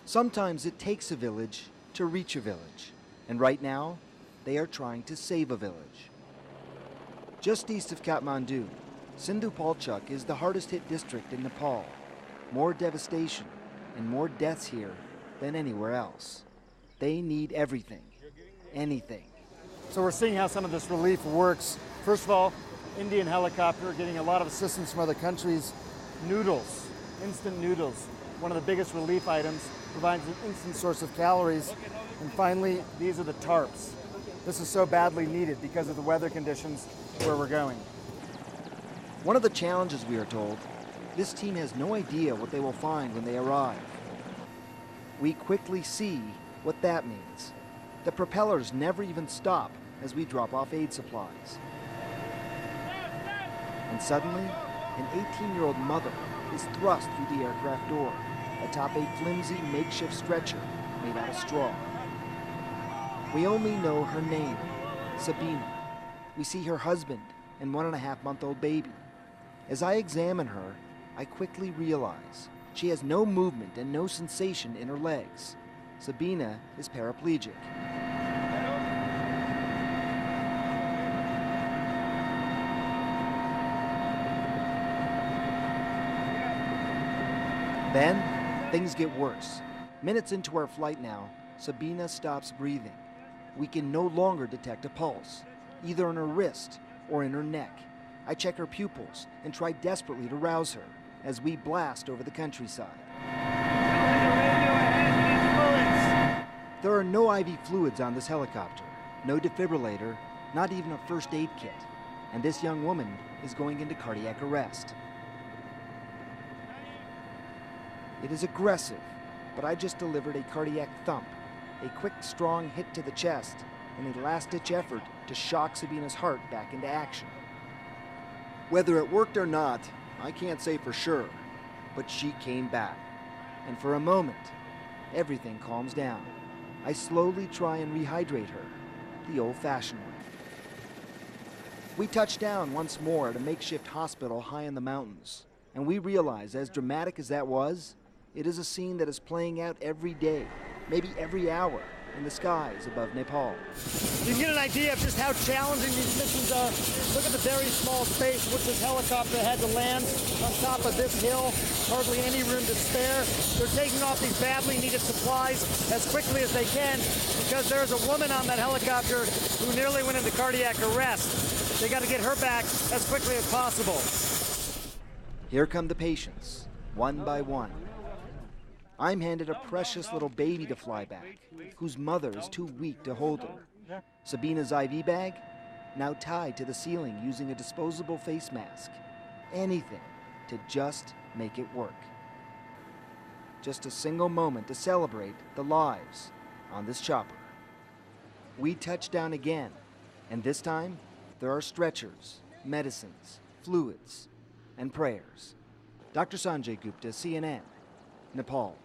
Sometimes it takes a village to reach a village, and right now, they are trying to save a village. Just east of Kathmandu, Sindhupalchok is the hardest hit district in Nepal. More devastation and more deaths here than anywhere else. They need everything, anything. So we're seeing how some of this relief works. First of all, Indian helicopter getting a lot of assistance from other countries. Noodles, instant noodles, one of the biggest relief items, provides an instant source of calories. And finally, these are the tarps. This is so badly needed because of the weather conditions where we're going. One of the challenges, we are told, this team has no idea what they will find when they arrive. We quickly see what that means. The propellers never even stop as we drop off aid supplies. And suddenly, an 18-year-old mother is thrust through the aircraft door atop a flimsy makeshift stretcher made out of straw. We only know her name, Sabina. We see her husband and 1.5-month-old baby. As I examine her, I quickly realize she has no movement and no sensation in her legs. Sabina is paraplegic. Then, things get worse. Minutes into our flight now, Sabina stops breathing. We can no longer detect a pulse, either in her wrist or in her neck. I check her pupils and try desperately to rouse her as we blast over the countryside. There are no IV fluids on this helicopter, no defibrillator, not even a first aid kit, and this young woman is going into cardiac arrest. It is aggressive, but I just delivered a cardiac thump, a quick, strong hit to the chest, and a last-ditch effort to shock Sabina's heart back into action. Whether it worked or not, I can't say for sure, but she came back. And for a moment, everything calms down. I slowly try and rehydrate her, the old-fashioned way. We touch down once more at a makeshift hospital high in the mountains, and we realize, as dramatic as that was, it is a scene that is playing out every day, maybe every hour, in the skies above Nepal. You can get an idea of just how challenging these missions are. Look at the very small space which this helicopter had to land on top of this hill. Hardly any room to spare. They're taking off these badly needed supplies as quickly as they can because there's a woman on that helicopter who nearly went into cardiac arrest. They got to get her back as quickly as possible. Here come the patients, one by one. I'm handed a precious little baby to fly back, whose mother is too weak to hold her. Sabina's IV bag, now tied to the ceiling using a disposable face mask. Anything to just make it work. Just a single moment to celebrate the lives on this chopper. We touch down again, and this time there are stretchers, medicines, fluids, and prayers. Dr. Sanjay Gupta, CNN, Nepal.